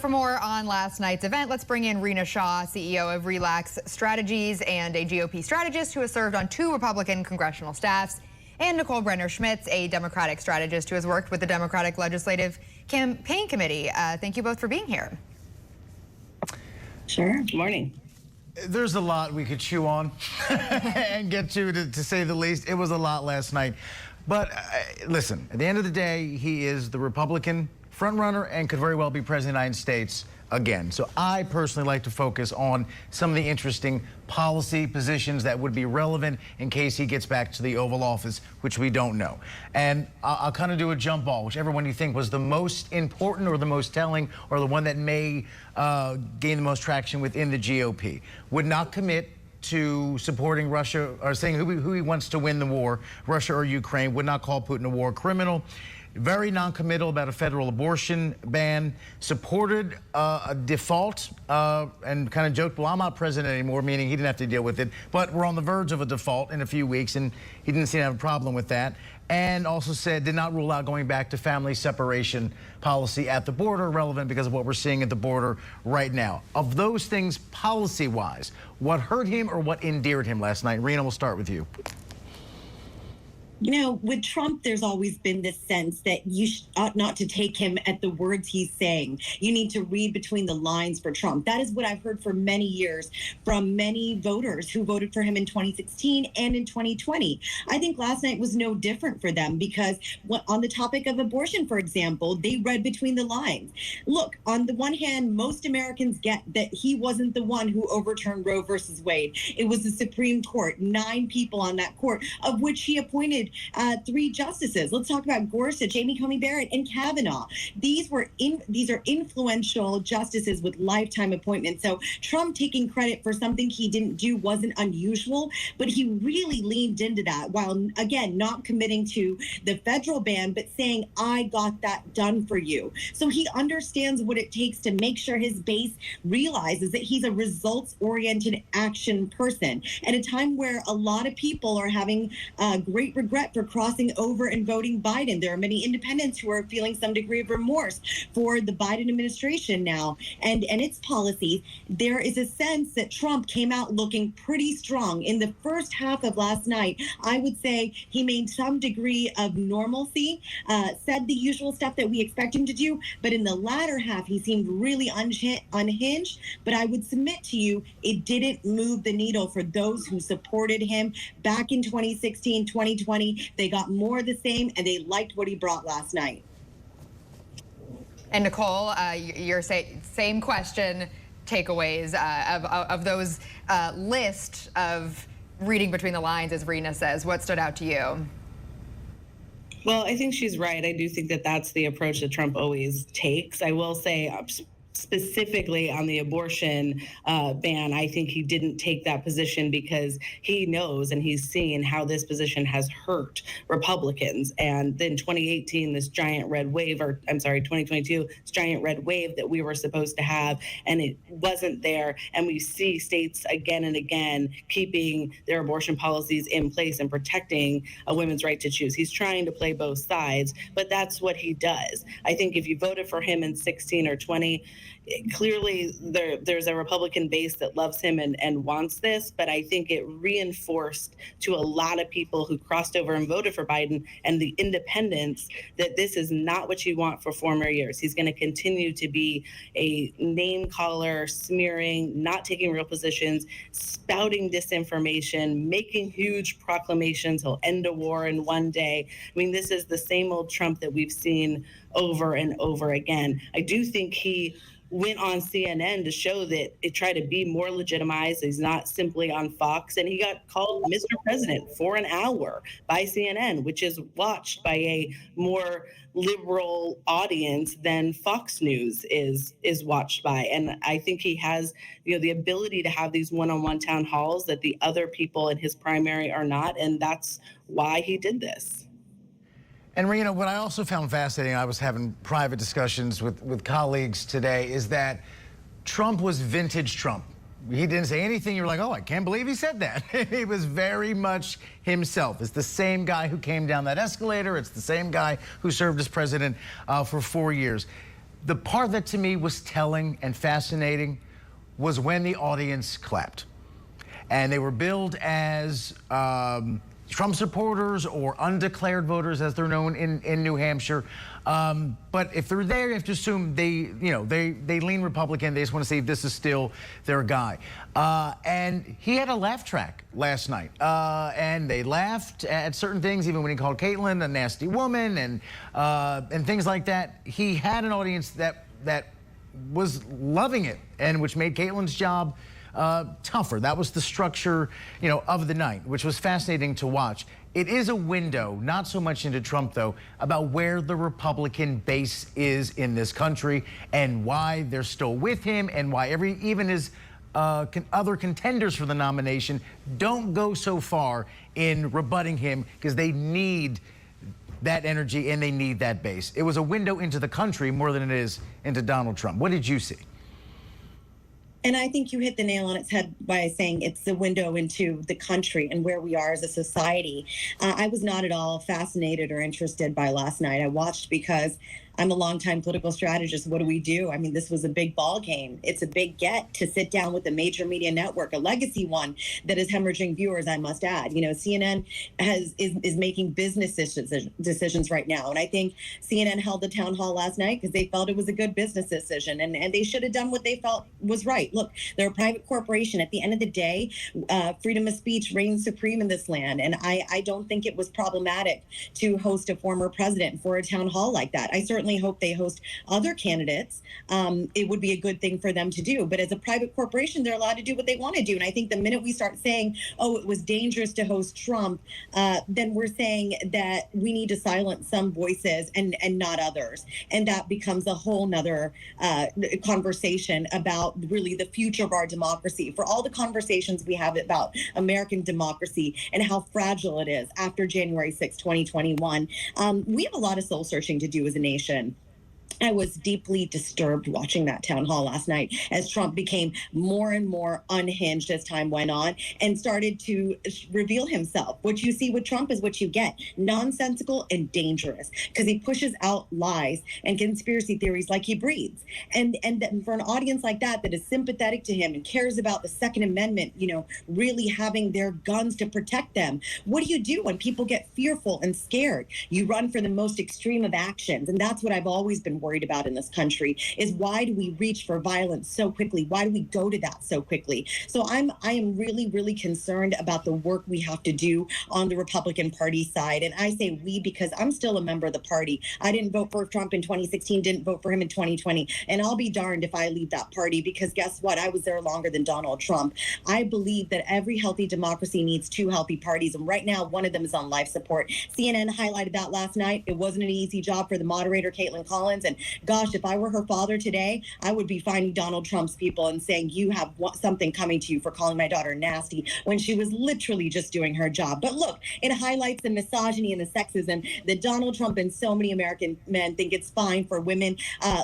for more on last night's event, let's bring in Rina Shah, CEO of Relax Strategies and a GOP strategist who has served on 2 Republican congressional staffs, and Nicole Brenner-Schmitz, a Democratic strategist who has worked with the Democratic Legislative Campaign Committee. Thank you both for being here. Sure. Good morning. There's a lot we could chew on and get to say the least. It was a lot last night. But listen, at the end of the day, he is the Republican frontrunner and could very well be president of the United States again. So I personally like to focus on some of the interesting policy positions that would be relevant in case he gets back to the Oval Office, which we don't know. And I'll kind of do a jump ball, whichever one you think was the most important or the most telling or the one that may gain the most traction within the GOP. Would not commit to supporting Russia or saying who he wants to win the war, Russia or Ukraine, would not call Putin a war criminal. Very non-committal about a federal abortion ban, supported a default and kind of joked, well, I'm not president anymore, meaning he didn't have to deal with it. But we're on the verge of a default in a few weeks, and he didn't seem to have a problem with that. And also said did not rule out going back to family separation policy at the border, relevant because of what we're seeing at the border right now. Of those things, policy-wise, what hurt him or what endeared him last night? Rina, we'll start with you. You know, with Trump, there's always been this sense that you ought not to take him at the words he's saying. You need to read between the lines for Trump. That is what I've heard for many years from many voters who voted for him in 2016 and in 2020. I think last night was no different for them because on the topic of abortion, for example, they read between the lines. Look, on the one hand, most Americans get that he wasn't the one who overturned Roe versus Wade. It was the Supreme Court, 9 people on that court, of which he appointed 3 justices. Let's talk about Gorsuch, Amy Coney Barrett, and Kavanaugh. These are influential justices with lifetime appointments. So Trump taking credit for something he didn't do wasn't unusual, but he really leaned into that while, again, not committing to the federal ban, but saying, I got that done for you. So he understands what it takes to make sure his base realizes that he's a results-oriented action person at a time where a lot of people are having great regret for crossing over and voting Biden. There are many independents who are feeling some degree of remorse for the Biden administration now and its policies. There is a sense that Trump came out looking pretty strong. In the first half of last night, I would say he made some degree of normalcy, said the usual stuff that we expect him to do, but in the latter half, he seemed really unhinged. But I would submit to you, it didn't move the needle for those who supported him back in 2016, 2020. They got more of the same, and they liked what he brought last night. And Nicole, your same question, takeaways of those list of reading between the lines, as Rina says. What stood out to you? Well, I think she's right. I do think that that's the approach that Trump always takes. I will say, specifically on the abortion ban, I think he didn't take that position because he knows and he's seen how this position has hurt Republicans. And then 2018, this giant red wave, or I'm sorry, 2022, this giant red wave that we were supposed to have, and it wasn't there. And we see states again and again keeping their abortion policies in place and protecting a women's right to choose. He's trying to play both sides, but that's what he does. I think if you voted for him in 16 or 20, clearly there's a Republican base that loves him and wants this, but I think it reinforced to a lot of people who crossed over and voted for Biden and the independents that this is not what you want for 4 more years. He's going to continue to be a name caller, smearing, not taking real positions, spouting disinformation, making huge proclamations. He'll end a war in one day. I mean, this is the same old Trump that we've seen over and over again. I do think he went on CNN to show that it tried to be more legitimized. He's not simply on Fox, and he got called Mr. President for an hour by CNN, which is watched by a more liberal audience than Fox News is watched by. And I think he has, the ability to have these one-on-one town halls that the other people in his primary are not, and that's why he did this. And Rina, what I also found fascinating, I was having private discussions with colleagues today, is that Trump was vintage Trump. He didn't say anything you're like, oh, I can't believe he said that. He was very much himself. It's the same guy who came down that escalator. It's the same guy who served as president for 4 years. The part that to me was telling and fascinating was when the audience clapped. And they were billed as Trump supporters or undeclared voters, as they're known in New Hampshire. But if they're there, you have to assume they lean Republican. They just want to see if this is still their guy. And he had a laugh track last night. And they laughed at certain things, even when he called Caitlyn a nasty woman and things like that. He had an audience that was loving it, and which made Caitlyn's job tougher. That was the structure, of the night, which was fascinating to watch. It is a window, not so much into Trump, though, about where the Republican base is in this country and why they're still with him, and why even his other contenders for the nomination don't go so far in rebutting him, because they need that energy and they need that base. It was a window into the country more than it is into Donald Trump. What did you see? And I think you hit the nail on its head by saying it's the window into the country and where we are as a society. I was not at all fascinated or interested by last night. I watched because I'm a longtime political strategist. What do? I mean, this was a big ball game. It's a big get to sit down with a major media network, a legacy one that is hemorrhaging viewers, I must add. CNN is making business decisions right now. And I think CNN held the town hall last night because they felt it was a good business decision, and they should have done what they felt was right. Look, they're a private corporation. At the end of the day, freedom of speech reigns supreme in this land. And I don't think it was problematic to host a former president for a town hall like that. I certainly hope they host other candidates. It would be a good thing for them to do. But as a private corporation, they're allowed to do what they want to do. And I think the minute we start saying, oh, it was dangerous to host Trump, then we're saying that we need to silence some voices and not others. And that becomes a whole nother conversation about really the future of our democracy. For all the conversations we have about American democracy and how fragile it is after January 6, 2021, we have a lot of soul searching to do as a nation. I was deeply disturbed watching that town hall last night as Trump became more and more unhinged as time went on and started to reveal himself. What you see with Trump is what you get: nonsensical and dangerous, because he pushes out lies and conspiracy theories like he breathes. And for an audience like that is sympathetic to him and cares about the Second Amendment, really having their guns to protect them, what do you do when people get fearful and scared? You run for the most extreme of actions. And that's what I've always been worried about in this country, is why do we reach for violence so quickly? Why do we go to that so quickly? So I am really, really concerned about the work we have to do on the Republican Party side. And I say we because I'm still a member of the party. I didn't vote for Trump in 2016, didn't vote for him in 2020. And I'll be darned if I leave that party, because guess what? I was there longer than Donald Trump. I believe that every healthy democracy needs two healthy parties. And right now, one of them is on life support. CNN highlighted that last night. It wasn't an easy job for the moderator, Caitlyn Collins. And gosh, if I were her father today, I would be finding Donald Trump's people and saying, you have something coming to you for calling my daughter nasty, when she was literally just doing her job. But look, it highlights the misogyny and the sexism that Donald Trump and so many American men think it's fine for women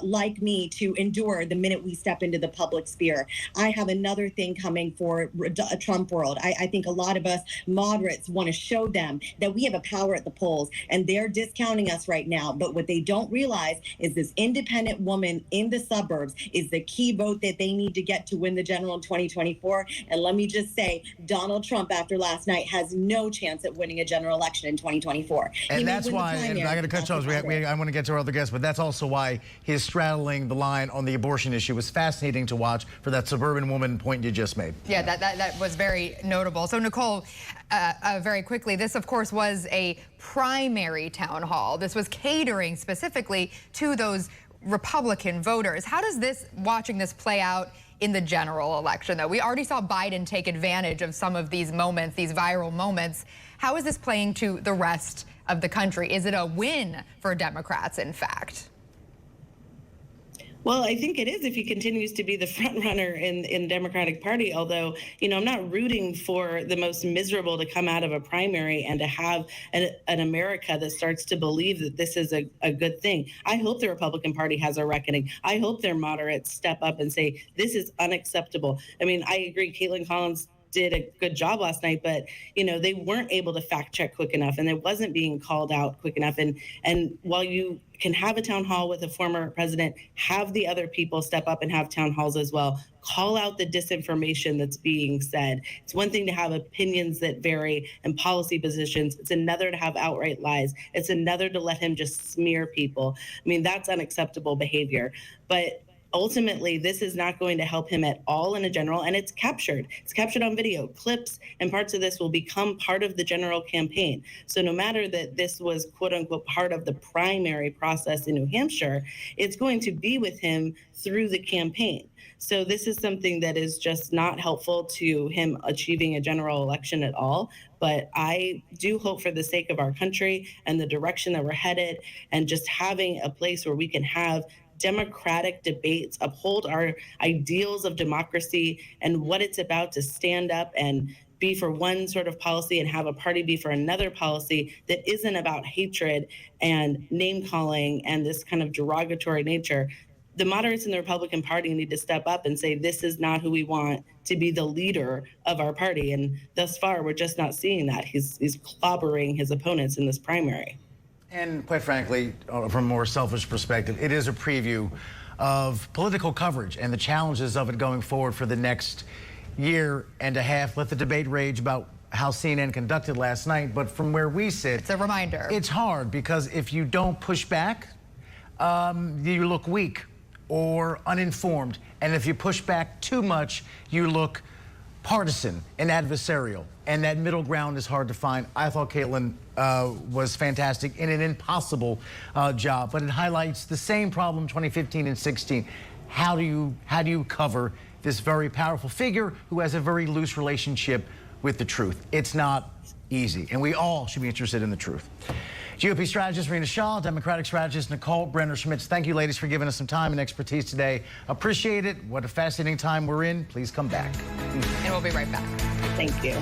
like me to endure the minute we step into the public sphere. I have another thing coming for a Trump world. I think a lot of us moderates want to show them that we have a power at the polls, and they're discounting us right now. But what they don't realize is this independent woman in the suburbs is the key vote that they need to get to win the general in 2024. And let me just say, Donald Trump, after last night, has no chance at winning a general election in 2024. And that's why, and I got to cut you off, I want to get to our other guests, but that's also why his straddling the line on the abortion issue was fascinating to watch for that suburban woman point you just made. Yeah, that was very notable. So Nicole, very quickly, this of course was a primary town hall. This was catering specifically to those Republican voters. How does watching this play out in the general election, though? We already saw Biden take advantage of some of these moments, these viral moments. How is this playing to the rest of the country? Is it a win for Democrats, in fact? Well, I think it is if he continues to be the front runner in Democratic Party, although, I'm not rooting for the most miserable to come out of a primary and to have an America that starts to believe that this is a good thing. I hope the Republican Party has a reckoning. I hope their moderates step up and say, this is unacceptable. I mean, I agree, Caitlyn Collins did a good job last night, but they weren't able to fact check quick enough, and it wasn't being called out quick enough. And while you can have a town hall with a former president, have the other people step up and have town halls as well. Call out the disinformation that's being said. It's one thing to have opinions that vary and policy positions. It's another to have outright lies. It's another to let him just smear people. I mean, that's unacceptable behavior. But ultimately, this is not going to help him at all in a general, and it's captured. It's captured on video. Clips and parts of this will become part of the general campaign. So no matter that this was, quote unquote, part of the primary process in New Hampshire, it's going to be with him through the campaign. So this is something that is just not helpful to him achieving a general election at all. But I do hope, for the sake of our country and the direction that we're headed, and just having a place where we can have democratic debates, uphold our ideals of democracy and what it's about to stand up and be for one sort of policy and have a party be for another policy that isn't about hatred and name calling and this kind of derogatory nature. The moderates in the Republican Party need to step up and say, this is not who we want to be the leader of our party. And thus far, we're just not seeing that. He's clobbering his opponents in this primary. And quite frankly, from a more selfish perspective, it is a preview of political coverage and the challenges of it going forward for the next year and a half. Let the debate rage about how CNN conducted last night. But from where we sit, it's a reminder. It's hard because if you don't push back, you look weak or uninformed. And if you push back too much, you look partisan and adversarial, and that middle ground is hard to find. I thought Caitlin was fantastic in an impossible job, but it highlights the same problem 2015 and 16. How do you cover this very powerful figure who has a very loose relationship with the truth? It's not easy, and we all should be interested in the truth. GOP strategist Rina Shah, Democratic strategist Nicole Brenner-Schmitz. Thank you, ladies, for giving us some time and expertise today. Appreciate it. What a fascinating time we're in. Please come back. And we'll be right back. Thank you.